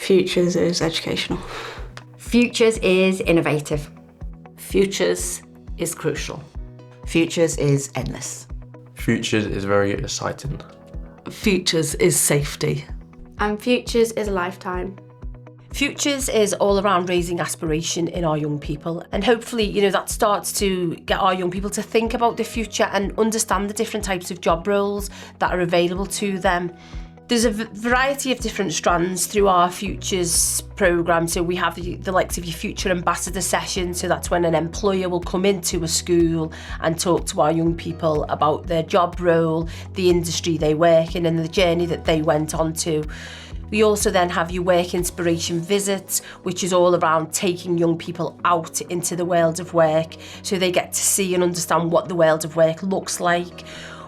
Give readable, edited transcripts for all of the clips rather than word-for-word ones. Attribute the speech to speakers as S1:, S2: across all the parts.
S1: Futures is educational.
S2: Futures is innovative.
S3: Futures is crucial.
S4: Futures is endless.
S5: Futures is very exciting.
S3: Futures is safety.
S6: And futures is a lifetime.
S7: Futures is all around raising aspiration in our young people, and hopefully, that starts to get our young people to think about the future and understand the different types of job roles that are available to them. There's a variety of different strands through our Futures programme. So we have the likes of your Future Ambassador session. So that's when an employer will come into a school and talk to our young people about their job role, the industry they work in and the journey that they went on to. We also then have your work inspiration visits, which is all around taking young people out into the world of work so they get to see and understand what the world of work looks like.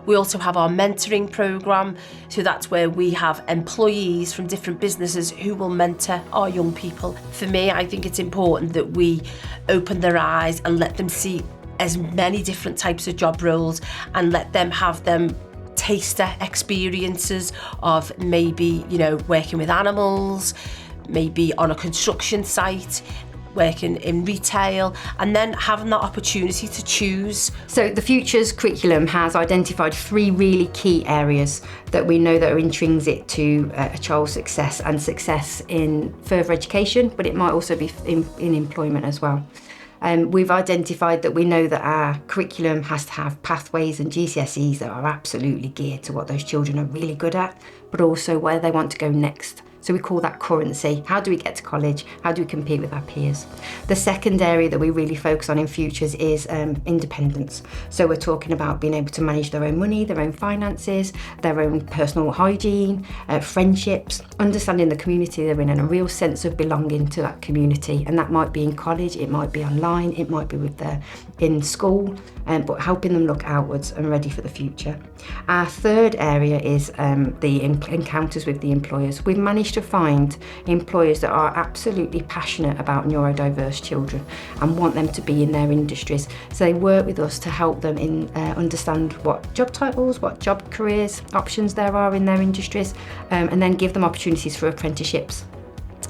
S7: We also have our mentoring programme, so that's where we have employees from different businesses who will mentor our young people. For me, I think it's important that we open their eyes and let them see as many different types of job roles and let them have them taster experiences of maybe, working with animals, maybe on a construction site, working in retail, and then having that opportunity to choose.
S2: So the Futures curriculum has identified 3 really key areas that we know that are intrinsic to a child's success and success in further education, but it might also be in employment as well. We've identified that we know that our curriculum has to have pathways and GCSEs that are absolutely geared to what those children are really good at, but also where they want to go next. So we call that currency. How do we get to college? How do we compete with our peers? The second area that we really focus on in Futures is independence. So we're talking about being able to manage their own money, their own finances, their own personal hygiene, friendships, understanding the community they're in and a real sense of belonging to that community. And that might be in college, it might be online, it might be in school, but helping them look outwards and ready for the future. Our third area is the encounters with the employers. We've managed to find employers that are absolutely passionate about neurodiverse children and want them to be in their industries. So they work with us to help them understand what job titles, what job careers options there are in their industries, and then give them opportunities for apprenticeships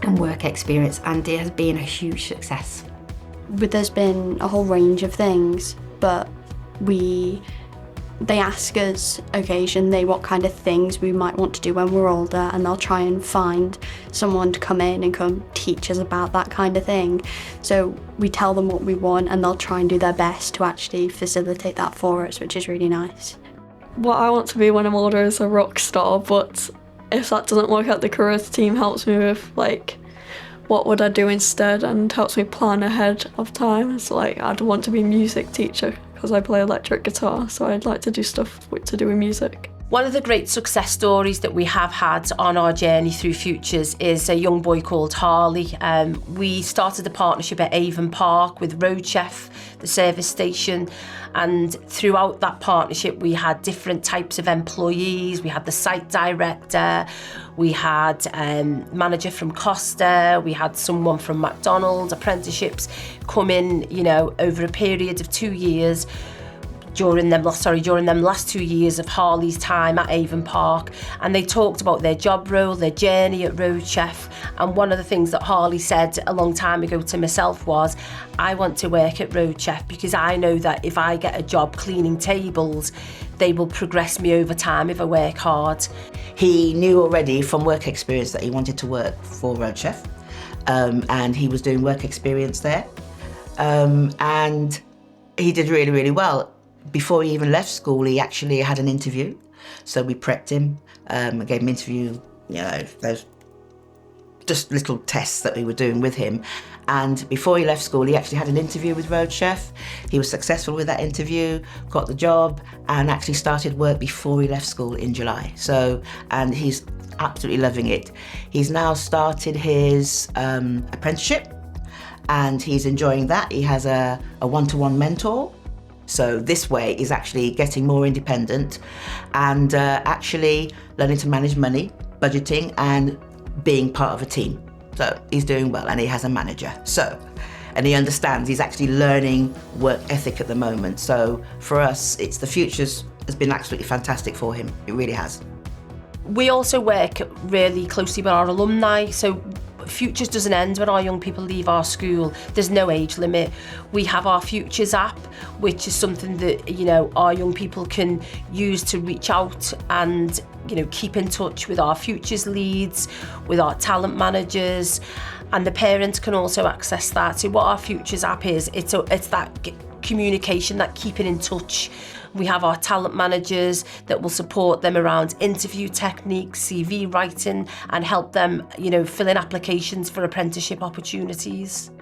S2: and work experience, and it has been a huge success.
S6: There's been a whole range of things, but they ask us occasionally what kind of things we might want to do when we're older, and they'll try and find someone to come in and come teach us about that kind of thing. So we tell them what we want and they'll try and do their best to actually facilitate that for us, which is really nice.
S8: What I want to be when I'm older is a rock star, but if that doesn't work out, the careers team helps me with what would I do instead and helps me plan ahead of time. It's I'd want to be a music teacher because I play electric guitar, so I'd like to do stuff to do with music.
S7: One of the great success stories that we have had on our journey through Futures is a young boy called Harley. We started a partnership at Avon Park with Road Chef, the service station, and throughout that partnership we had different types of employees. We had the site director, we had manager from Costa, we had someone from McDonald's, apprenticeships come in, over a period of 2 years. During them last 2 years of Harley's time at Avon Park, and they talked about their job role, their journey at Road Chef. And one of the things that Harley said a long time ago to myself was, I want to work at Road Chef because I know that if I get a job cleaning tables, they will progress me over time if I work hard.
S4: He knew already from work experience that he wanted to work for Road Chef, and he was doing work experience there, and he did really, really well. Before he even left school, he actually had an interview. So we prepped him, gave him interview, those just little tests that we were doing with him. And before he left school, he actually had an interview with Road Chef. He was successful with that interview, got the job, and actually started work before he left school in July. And he's absolutely loving it. He's now started his apprenticeship, and he's enjoying that. He has a one-to-one mentor. So this way is actually getting more independent and actually learning to manage money, budgeting, and being part of a team. So he's doing well, and he has a manager. And he understands, he's actually learning work ethic at the moment. So for us, the Futures has been absolutely fantastic for him. It really has.
S7: We also work really closely with our alumni. So Futures doesn't end when our young people leave our school. There's no age limit. We have our Futures app, which is something that, you know, our young people can use to reach out and, you know, keep in touch with our Futures leads, with our talent managers, and the parents can also access that. So what our Futures app is, it's that communication, that keeping in touch. We have our talent managers that will support them around interview techniques, CV writing, and help them, you know, fill in applications for apprenticeship opportunities.